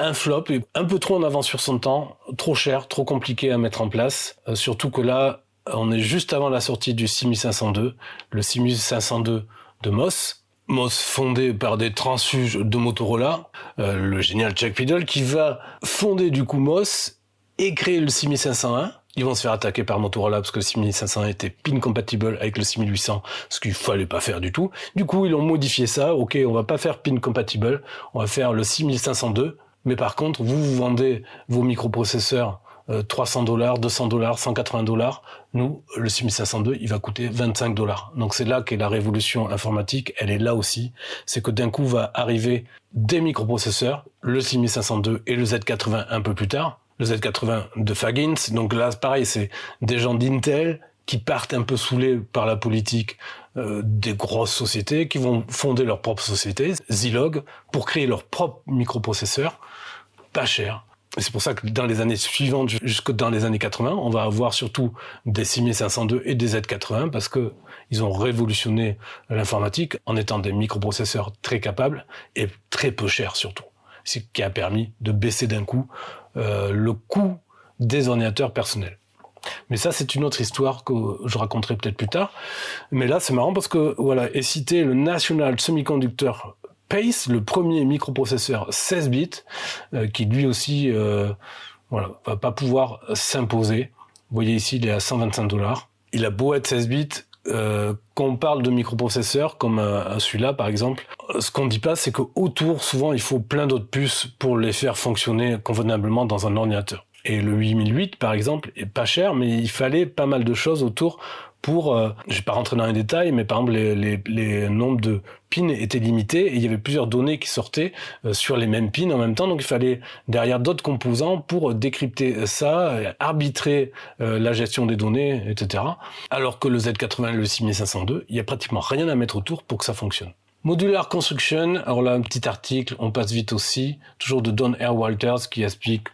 un flop, et un peu trop en avance sur son temps, trop cher, trop compliqué à mettre en place, surtout que là, on est juste avant la sortie du 6502, le 6502 de MOS fondé par des transfuges de Motorola, le génial Chuck Peddle, qui va fonder du coup MOS et créer le 6501. Ils vont se faire attaquer par Motorola parce que le 6501 était pin compatible avec le 6800, ce qu'il fallait pas faire du tout. Du coup, ils ont modifié ça. Ok, on va pas faire pin compatible, on va faire le 6502. Mais par contre, vous vendez vos microprocesseurs $300, $200, $180. Nous, le 6502, il va coûter $25. Donc c'est là qu'est la révolution informatique. Elle est là aussi. C'est que d'un coup va arriver des microprocesseurs, le 6502 et le Z80 un peu plus tard. Le Z80 de Fagins. Donc là, pareil, c'est des gens d'Intel qui partent un peu saoulés par la politique des grosses sociétés, qui vont fonder leur propre société, Zilog, pour créer leur propre microprocesseur, pas cher. Et c'est pour ça que dans les années suivantes, jusque dans les années 80, on va avoir surtout des 6502 et des Z80 parce que ils ont révolutionné l'informatique en étant des microprocesseurs très capables et très peu chers surtout. Ce qui a permis de baisser d'un coup le coût des ordinateurs personnels. Mais ça, c'est une autre histoire que je raconterai peut-être plus tard. Mais là, c'est marrant parce que voilà, est cité le National Semiconductor PACE, le premier microprocesseur 16 bits, qui lui aussi va pas pouvoir s'imposer. Vous voyez ici, il est à $125. Il a beau être 16 bits, quand on parle de microprocesseurs, comme celui-là par exemple, ce qu'on dit pas, c'est qu'autour, souvent, il faut plein d'autres puces pour les faire fonctionner convenablement dans un ordinateur. Et le 8008, par exemple, est pas cher, mais il fallait pas mal de choses autour pour... je vais pas rentrer dans les détails, mais par exemple, les nombres de pins étaient limités et il y avait plusieurs données qui sortaient sur les mêmes pins en même temps. Donc, il fallait derrière d'autres composants pour décrypter ça, arbitrer la gestion des données, etc. Alors que le Z80 et le 6502, il y a pratiquement rien à mettre autour pour que ça fonctionne. Modular Construction, alors là, un petit article, on passe vite aussi, toujours de Don R. Walters qui explique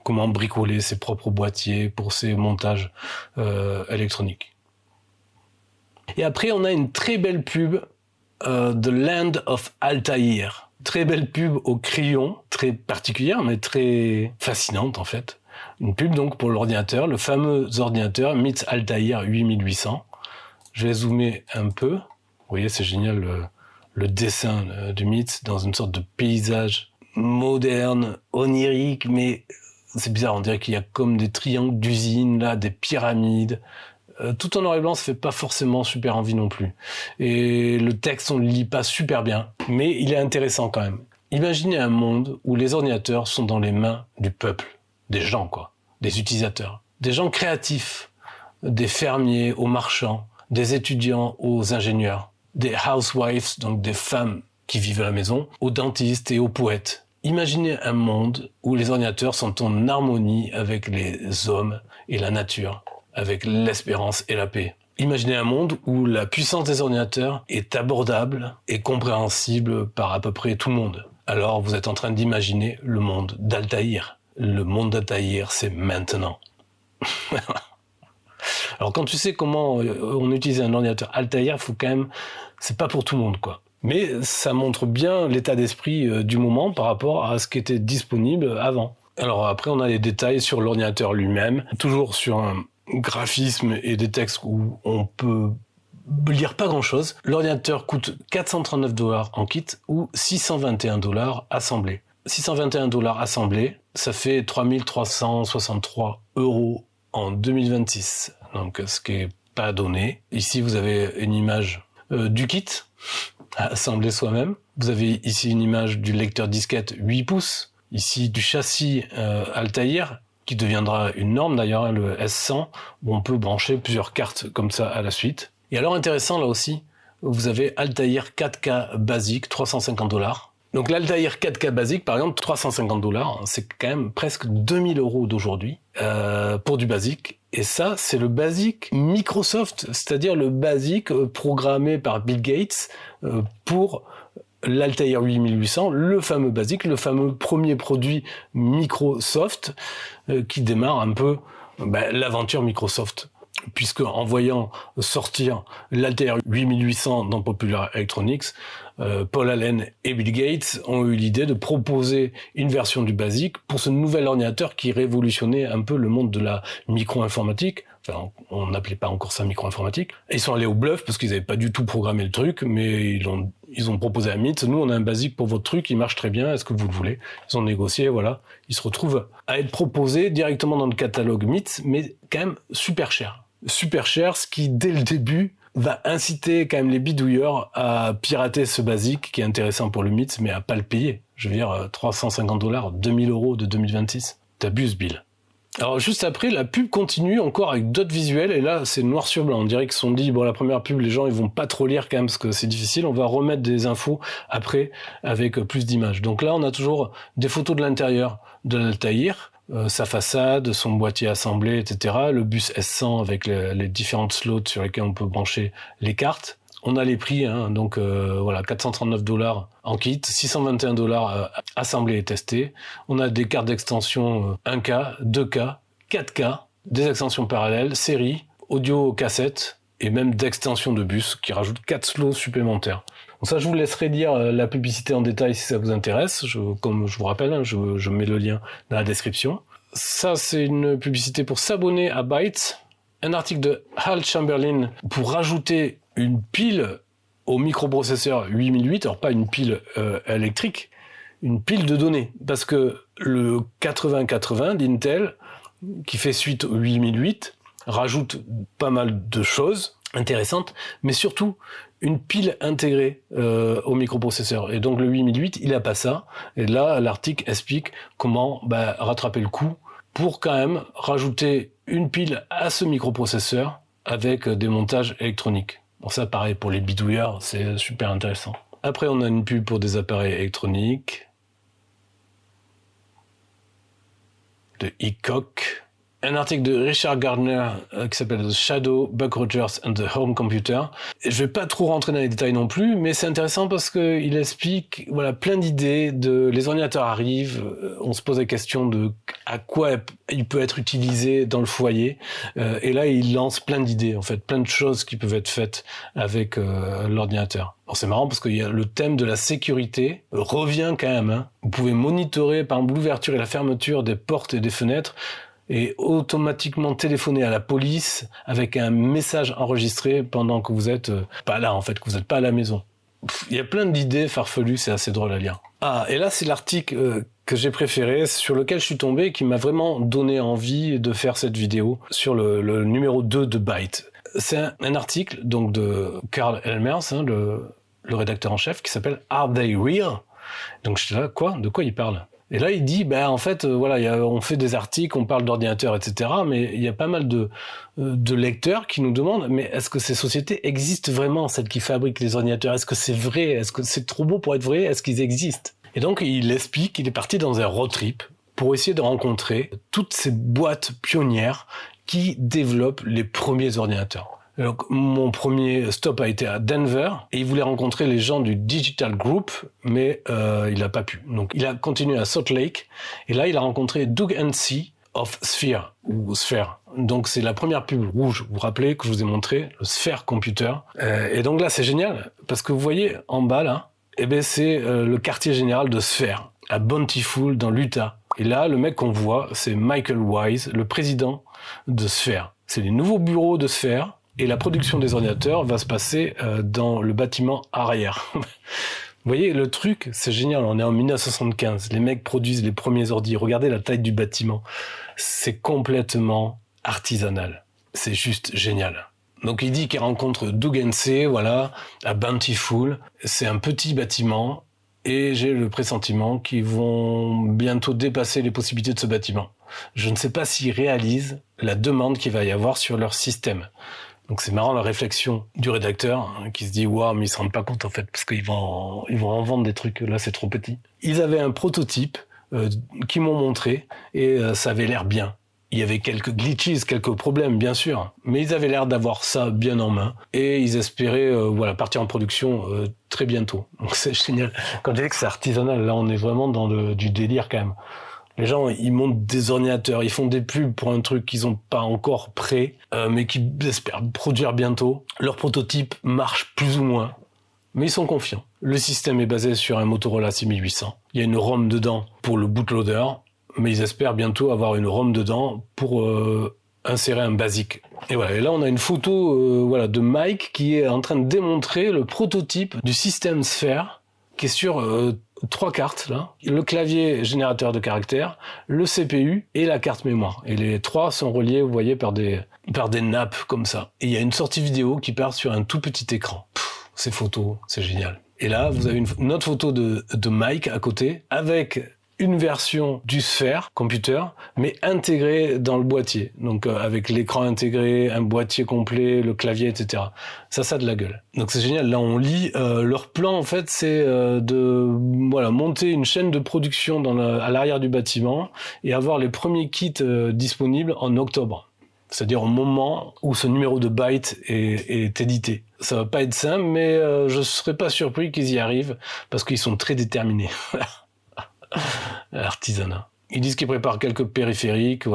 comment bricoler ses propres boîtiers pour ses montages électroniques. Et après, on a une très belle pub, The Land of Altair. Très belle pub au crayon, très particulière, mais très fascinante en fait. Une pub donc pour l'ordinateur, le fameux ordinateur MITS Altair 8800. Je vais zoomer un peu. Vous voyez, c'est génial le dessin du MITS dans une sorte de paysage moderne, onirique, mais c'est bizarre, on dirait qu'il y a comme des triangles d'usine, là, des pyramides. Tout en noir et blanc, ça fait pas forcément super envie non plus. Et le texte, on le lit pas super bien, mais il est intéressant quand même. Imaginez un monde où les ordinateurs sont dans les mains du peuple, des gens quoi, des utilisateurs, des gens créatifs, des fermiers aux marchands, des étudiants aux ingénieurs, des housewives, donc des femmes qui vivent à la maison, aux dentistes et aux poètes. Imaginez un monde où les ordinateurs sont en harmonie avec les hommes et la nature, avec l'espérance et la paix. Imaginez un monde où la puissance des ordinateurs est abordable et compréhensible par à peu près tout le monde. Alors vous êtes en train d'imaginer le monde d'Altair. Le monde d'Altair, c'est maintenant. Alors quand tu sais comment on utilise un ordinateur Altair, faut quand même, c'est pas pour tout le monde quoi. Mais ça montre bien l'état d'esprit du moment par rapport à ce qui était disponible avant. Alors après, on a les détails sur l'ordinateur lui-même, toujours sur un graphisme et des textes où on peut lire pas grand-chose. L'ordinateur coûte $439 en kit ou $621 assemblé. $621 assemblé, ça fait 3363 € en 2026. Donc ce qui est pas donné. Ici, vous avez une image du kit à assembler soi-même. Vous avez ici une image du lecteur disquette 8 pouces. Ici du châssis Altair, qui deviendra une norme d'ailleurs, le S100, où on peut brancher plusieurs cartes comme ça à la suite. Et alors intéressant là aussi, vous avez Altair 4K Basic, $350. Donc l'Altair 4K Basic, par exemple, $350, c'est quand même presque 2000 € d'aujourd'hui pour du Basic. Et ça, c'est le Basic Microsoft, c'est-à-dire le Basic programmé par Bill Gates pour l'Altair 8800, le fameux Basic, le fameux premier produit Microsoft qui démarre un peu l'aventure Microsoft. Puisque en voyant sortir l'Altair 8800 dans Popular Electronics, Paul Allen et Bill Gates ont eu l'idée de proposer une version du Basic pour ce nouvel ordinateur qui révolutionnait un peu le monde de la micro-informatique. Enfin, on n'appelait pas encore ça micro-informatique. Ils sont allés au bluff parce qu'ils n'avaient pas du tout programmé le truc, mais ils ont proposé à MIT, nous on a un Basic pour votre truc, il marche très bien, est-ce que vous le voulez? Ils ont négocié, voilà. Ils se retrouvent à être proposés directement dans le catalogue MIT, mais quand même super cher. Super cher, ce qui dès le début va inciter quand même les bidouilleurs à pirater ce Basic qui est intéressant pour le MIT, mais à pas le payer. Je veux dire, $350, 2000 € de 2026. T'abuses, Bill. Alors juste après, la pub continue encore avec d'autres visuels, et là c'est noir sur blanc. On dirait qu'ils se sont dit, bon, la première pub, les gens ils vont pas trop lire quand même parce que c'est difficile, on va remettre des infos après avec plus d'images. Donc là on a toujours des photos de l'intérieur de l'Altair, sa façade, son boîtier assemblé, etc. Le bus S100 avec les différentes slots sur lesquels on peut brancher les cartes. On a les prix, hein, donc voilà, $439 en kit, $621 assemblés et testés. On a des cartes d'extension 1K, 2K, 4K, des extensions parallèles, série, audio cassette et même d'extension de bus qui rajoutent 4 slots supplémentaires. Donc ça, je vous laisserai lire la publicité en détail si ça vous intéresse. Comme je vous rappelle, hein, je mets le lien dans la description. Ça, c'est une publicité pour s'abonner à Byte. Un article de Hal Chamberlain pour rajouter une pile au microprocesseur 8008, alors pas une pile électrique, une pile de données. Parce que le 8080 d'Intel, qui fait suite au 8008, rajoute pas mal de choses intéressantes, mais surtout une pile intégrée au microprocesseur. Et donc le 8008, il a pas ça. Et là, l'article explique comment rattraper le coup pour quand même rajouter une pile à ce microprocesseur avec des montages électroniques. Bon, ça, pareil, pour les bidouilleurs, c'est super intéressant. Après, on a une pub pour des appareils électroniques de Hickok. Un article de Richard Gardner qui s'appelle The Shadow, Buck Rogers and the Home Computer. Et je vais pas trop rentrer dans les détails non plus, mais c'est intéressant parce que il explique, voilà, plein d'idées les ordinateurs arrivent, on se pose la question de à quoi il peut être utilisé dans le foyer, et là il lance plein d'idées, en fait, plein de choses qui peuvent être faites avec l'ordinateur. Alors c'est marrant parce que le thème de la sécurité revient quand même, hein. Vous pouvez monitorer par exemple l'ouverture et la fermeture des portes et des fenêtres, et automatiquement téléphoner à la police avec un message enregistré pendant que vous êtes pas là, en fait, que vous n'êtes pas à la maison. Il y a plein d'idées farfelues, c'est assez drôle à lire. Ah, et là, c'est l'article que j'ai préféré, sur lequel je suis tombé, qui m'a vraiment donné envie de faire cette vidéo sur le numéro 2 de Byte. C'est un article donc de Karl Elmers, hein, le rédacteur en chef, qui s'appelle « Are They Real ?» Donc je suis là, quoi ? De quoi il parle ? Et là, il dit, en fait, voilà, on fait des articles, on parle d'ordinateurs, etc., mais il y a pas mal de lecteurs qui nous demandent, mais est-ce que ces sociétés existent vraiment, celles qui fabriquent les ordinateurs ? Est-ce que c'est vrai ? Est-ce que c'est trop beau pour être vrai ? Est-ce qu'ils existent ? Et donc, il explique qu'il est parti dans un road trip pour essayer de rencontrer toutes ces boîtes pionnières qui développent les premiers ordinateurs. Donc, mon premier stop a été à Denver et il voulait rencontrer les gens du Digital Group, mais il n'a pas pu. Donc il a continué à Salt Lake et là il a rencontré Doug Hensi of Sphere, ou Sphere. Donc c'est la première pub rouge, vous vous rappelez, que je vous ai montré, le Sphere Computer. Et donc là, c'est génial, parce que vous voyez en bas, là, c'est le quartier général de Sphere, à Bountiful, dans l'Utah. Et là, le mec qu'on voit, c'est Michael Wise, le président de Sphere. C'est les nouveaux bureaux de Sphere, et la production des ordinateurs va se passer dans le bâtiment arrière. Vous voyez, le truc, c'est génial, on est en 1975, les mecs produisent les premiers ordi, regardez la taille du bâtiment, c'est complètement artisanal, c'est juste génial. Donc il dit qu'il rencontre Doug Hensey, voilà, à Bountiful, c'est un petit bâtiment, et j'ai le pressentiment qu'ils vont bientôt dépasser les possibilités de ce bâtiment. Je ne sais pas s'ils réalisent la demande qu'il va y avoir sur leur système. Donc c'est marrant la réflexion du rédacteur qui se dit waouh, mais ils se rendent pas compte en fait parce qu'ils vont en vendre des trucs, là c'est trop petit. Ils avaient un prototype qu'ils m'ont montré et ça avait l'air bien. Il y avait quelques glitches, quelques problèmes bien sûr, mais ils avaient l'air d'avoir ça bien en main et ils espéraient partir en production très bientôt. Donc c'est génial. Quand je dis que c'est artisanal, là on est vraiment dans du délire quand même. Les gens, ils montent des ordinateurs, ils font des pubs pour un truc qu'ils n'ont pas encore prêt, mais qu'ils espèrent produire bientôt. Leur prototype marche plus ou moins, mais ils sont confiants. Le système est basé sur un Motorola 6800. Il y a une ROM dedans pour le bootloader, mais ils espèrent bientôt avoir une ROM dedans pour insérer un BASIC. Et voilà, et là on a une photo de Mike qui est en train de démontrer le prototype du système Sphere, qui est sur 3 cartes, là. Le clavier générateur de caractères, le CPU et la carte mémoire. Et les 3 sont reliés, vous voyez, par des nappes comme ça. Et il y a une sortie vidéo qui part sur un tout petit écran. Ces photos, c'est génial. Et là, vous avez une autre photo de Mike à côté, avec une version du Sphere Computer, mais intégrée dans le boîtier. Donc avec l'écran intégré, un boîtier complet, le clavier, etc. Ça a de la gueule. Donc c'est génial. Là, on lit. Leur plan, en fait, c'est de monter une chaîne de production à l'arrière du bâtiment et avoir les premiers kits disponibles en octobre. C'est-à-dire au moment où ce numéro de byte est édité. Ça va pas être simple, mais je serais pas surpris qu'ils y arrivent parce qu'ils sont très déterminés. Artisanat. Ils disent qu'ils préparent quelques périphériques,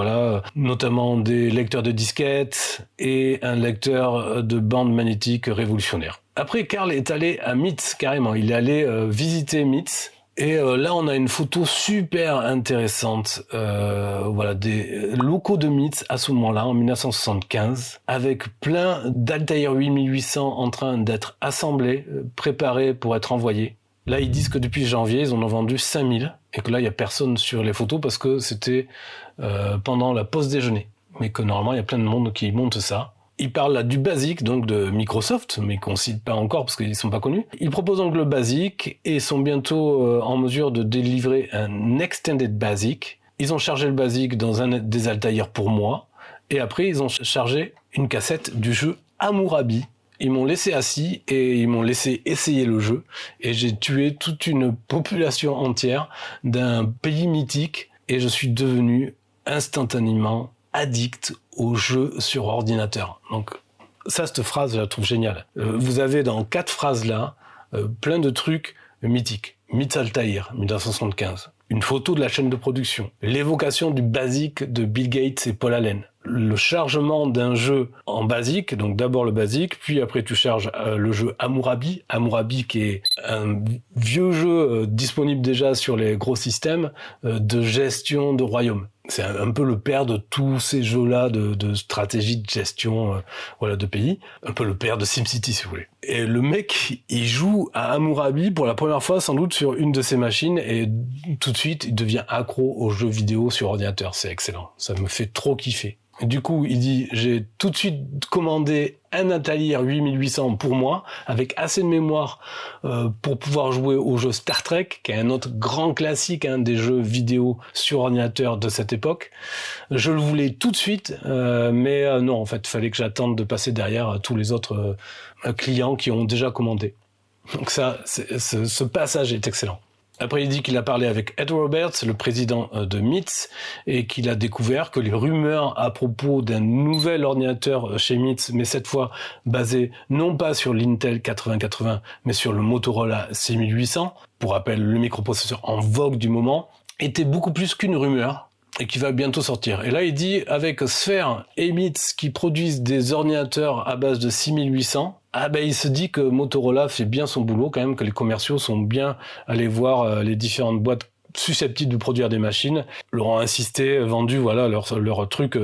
notamment des lecteurs de disquettes et un lecteur de bande magnétique révolutionnaire. Après, Carl est allé à MITS, carrément. Il est allé visiter MITS. Et là, on a une photo super intéressante, des locaux de MITS à ce moment-là, en 1975, avec plein d'Altair 8800 en train d'être assemblés, préparés pour être envoyés. Là, ils disent que depuis janvier, ils en ont vendu 5000 et que là, il n'y a personne sur les photos parce que c'était pendant la pause déjeuner. Mais que normalement, il y a plein de monde qui monte ça. Ils parlent là du BASIC, donc de Microsoft, mais qu'on ne cite pas encore parce qu'ils ne sont pas connus. Ils proposent donc le BASIC et sont bientôt en mesure de délivrer un Extended BASIC. Ils ont chargé le BASIC dans un des Altair pour moi et après, ils ont chargé une cassette du jeu Hammurabi. Ils m'ont laissé assis et ils m'ont laissé essayer le jeu et j'ai tué toute une population entière d'un pays mythique et je suis devenu instantanément addict aux jeux sur ordinateur. Donc ça, cette phrase, je la trouve géniale. Vous avez dans 4 phrases là plein de trucs mythiques. MITS Altair, 1975. Une photo de la chaîne de production. L'évocation du BASIC de Bill Gates et Paul Allen. Le chargement d'un jeu en BASIC, donc d'abord le BASIC, puis après tu charges le jeu Hammurabi. Hammurabi qui est un vieux jeu disponible déjà sur les gros systèmes de gestion de royaumes. C'est un peu le père de tous ces jeux-là de stratégie de gestion de pays. Un peu le père de SimCity, si vous voulez. Et le mec, il joue à Hammurabi pour la première fois, sans doute, sur une de ses machines, et tout de suite, il devient accro aux jeux vidéo sur ordinateur. C'est excellent. Ça me fait trop kiffer. Et du coup, il dit, j'ai tout de suite commandé un Altair 8800 pour moi, avec assez de mémoire pour pouvoir jouer au jeu Star Trek, qui est un autre grand classique des jeux vidéo sur ordinateur de cette époque. Je le voulais tout de suite, mais non, en fait, il fallait que j'attende de passer derrière tous les autres clients qui ont déjà commandé. Donc ça, ce passage est excellent. Après, il dit qu'il a parlé avec Ed Roberts, le président de MITS, et qu'il a découvert que les rumeurs à propos d'un nouvel ordinateur chez MITS, mais cette fois basé non pas sur l'Intel 8080, mais sur le Motorola 6800, pour rappel, le microprocesseur en vogue du moment, était beaucoup plus qu'une rumeur. et qui va bientôt sortir. Et là, il dit, avec Sphere et MITS qui produisent des ordinateurs à base de 6800, il se dit que Motorola fait bien son boulot quand même, que les commerciaux sont bien allés voir les différentes boîtes susceptibles de produire des machines, leur ont insisté, vendu leur truc,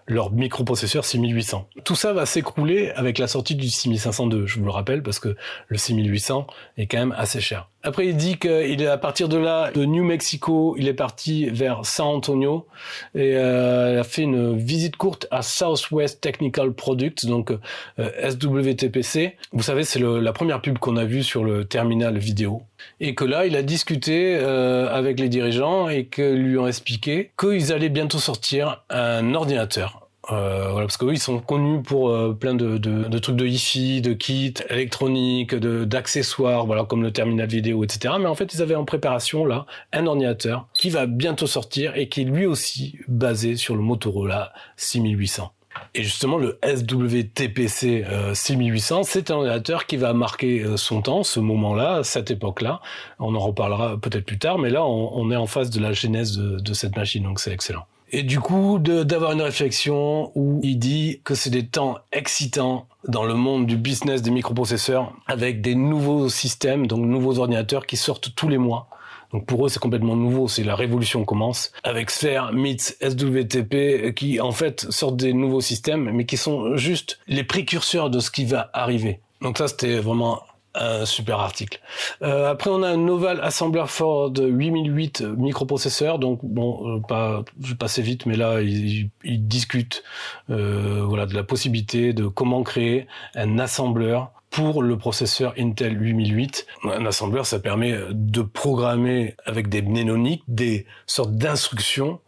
leur microprocesseur 6800. Tout ça va s'écrouler avec la sortie du 6502, je vous le rappelle, parce que le 6800 est quand même assez cher. Après, il dit qu'il est à partir de là, de New Mexico, il est parti vers San Antonio et il a fait une visite courte à Southwest Technical Products, donc SWTPC. Vous savez, c'est la première pub qu'on a vue sur le terminal vidéo. Et que là, il a discuté avec les dirigeants et qu'ils lui ont expliqué qu'ils allaient bientôt sortir un ordinateur. Parce qu'eux, ils sont connus pour plein de trucs de hi-fi, de kits électroniques, d'accessoires, comme le terminal vidéo, etc. Mais en fait, ils avaient en préparation là un ordinateur qui va bientôt sortir et qui est lui aussi basé sur le Motorola 6800. Et justement, le SWTPC 6800, c'est un ordinateur qui va marquer son temps, ce moment-là, cette époque-là. On en reparlera peut-être plus tard, mais là, on est en face de la genèse de cette machine, donc c'est excellent. Et du coup, d'avoir une réflexion où il dit que c'est des temps excitants dans le monde du business des microprocesseurs avec des nouveaux systèmes, donc nouveaux ordinateurs qui sortent tous les mois. Donc pour eux, c'est complètement nouveau, c'est la révolution commence. Avec Sphere, MITS, SWTP, qui en fait sortent des nouveaux systèmes, mais qui sont juste les précurseurs de ce qui va arriver. Donc ça, c'était vraiment un super article. Après, on a un Noval Assembler Ford 8008 microprocesseur. Donc je vais passer vite, mais là, il discute de la possibilité de comment créer un assembleur pour le processeur Intel 8008. Un assembleur, ça permet de programmer avec des mnémoniques des sortes d'instructions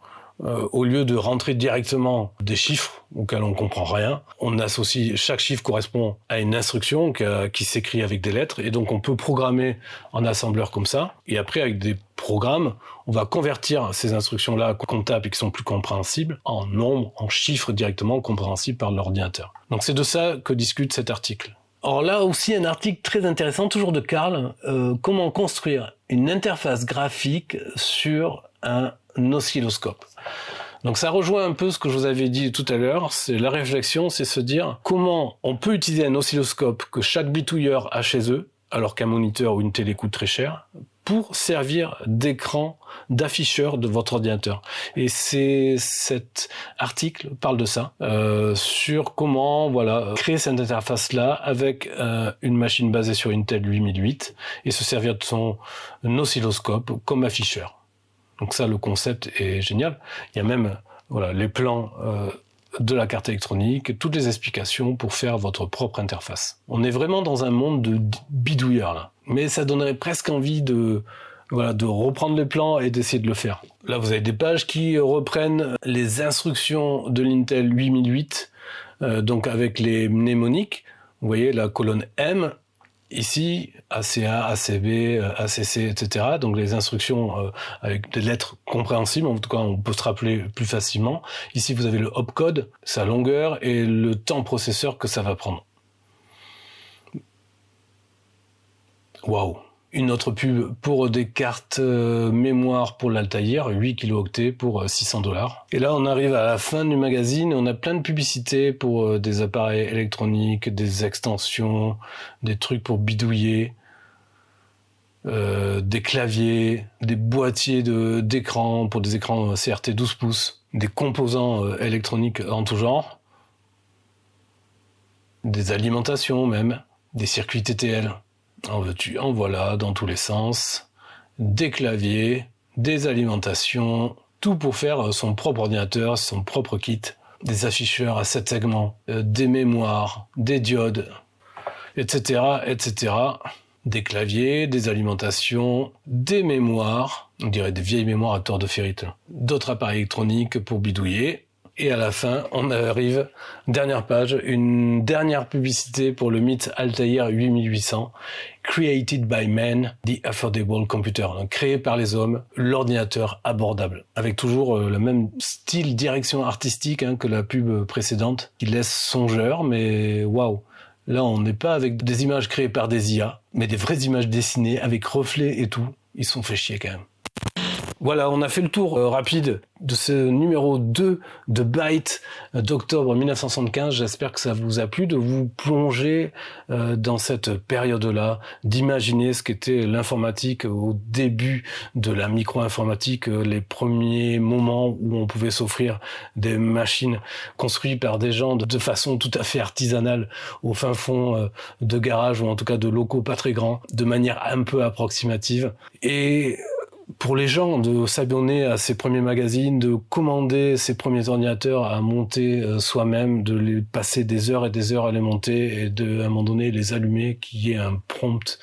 au lieu de rentrer directement des chiffres auxquels on ne comprend rien. On associe, chaque chiffre correspond à une instruction qui s'écrit avec des lettres, et donc on peut programmer en assembleur comme ça, et après avec des programmes, on va convertir ces instructions-là comptables et qui sont plus compréhensibles en nombres, en chiffres directement compréhensibles par l'ordinateur. Donc c'est de ça que discute cet article. Alors là aussi un article très intéressant, toujours de Karl, comment construire une interface graphique sur un oscilloscope. Donc ça rejoint un peu ce que je vous avais dit tout à l'heure, c'est la réflexion, c'est se dire comment on peut utiliser un oscilloscope que chaque bitouilleur a chez eux, alors qu'un moniteur ou une télé coûte très cher, pour servir d'écran, d'afficheur de votre ordinateur. Et cet article parle de ça, sur comment créer cette interface-là avec une machine basée sur Intel 8008 et se servir de son oscilloscope comme afficheur. Donc ça, le concept est génial. Il y a même les plans de la carte électronique, toutes les explications pour faire votre propre interface. On est vraiment dans un monde de bidouilleurs là. Mais ça donnerait presque envie de reprendre les plans et d'essayer de le faire. Là, vous avez des pages qui reprennent les instructions de l'Intel 8008, donc avec les mnémoniques. Vous voyez la colonne M, ici, ACA, ACB, ACC, etc. Donc les instructions avec des lettres compréhensibles, en tout cas on peut se rappeler plus facilement. Ici vous avez le opcode, sa longueur et le temps processeur que ça va prendre. Waouh! Une autre pub pour des cartes mémoire pour l'Altair, 8 kilo-octets pour $600. Et là, on arrive à la fin du magazine et on a plein de publicités pour des appareils électroniques, des extensions, des trucs pour bidouiller, des claviers, des boîtiers d'écran pour des écrans CRT 12 pouces, des composants électroniques en tout genre, des alimentations même, des circuits TTL. En veux-tu, en voilà, dans tous les sens, des claviers, des alimentations, tout pour faire son propre ordinateur, son propre kit, des afficheurs à 7 segments, des mémoires, des diodes, etc., etc., des claviers, des alimentations, des mémoires, on dirait des vieilles mémoires à tort de ferrite, d'autres appareils électroniques pour bidouiller. Et à la fin, on arrive, dernière page, une dernière publicité pour le MITS Altair 8800, Created by Men, the Affordable Computer, donc créé par les hommes, l'ordinateur abordable, avec toujours le même style, direction artistique que la pub précédente, qui laisse songeur, mais waouh. Là, on n'est pas avec des images créées par des IA, mais des vraies images dessinées avec reflets et tout. Ils sont fait chier quand même. Voilà, on a fait le tour rapide de ce numéro 2 de Byte d'octobre 1975. J'espère que ça vous a plu de vous plonger dans cette période-là, d'imaginer ce qu'était l'informatique au début de la micro-informatique, les premiers moments où on pouvait s'offrir des machines construites par des gens de façon tout à fait artisanale au fin fond de garage ou en tout cas de locaux pas très grands, de manière un peu approximative. Et pour les gens, de s'abonner à ces premiers magazines, de commander ces premiers ordinateurs à monter soi-même, de les passer des heures et des heures à les monter et de, à un moment donné, les allumer, qu'il y ait un prompt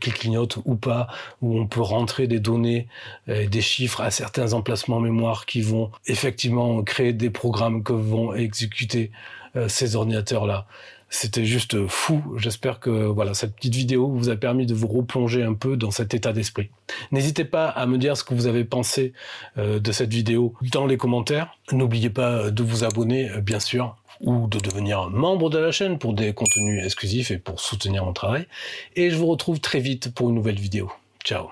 qui clignote ou pas, où on peut rentrer des données, des chiffres à certains emplacements mémoire qui vont effectivement créer des programmes que vont exécuter ces ordinateurs-là. C'était juste fou. J'espère que voilà, cette petite vidéo vous a permis de vous replonger un peu dans cet état d'esprit. N'hésitez pas à me dire ce que vous avez pensé de cette vidéo dans les commentaires. N'oubliez pas de vous abonner, bien sûr, ou de devenir membre de la chaîne pour des contenus exclusifs et pour soutenir mon travail. Et je vous retrouve très vite pour une nouvelle vidéo. Ciao.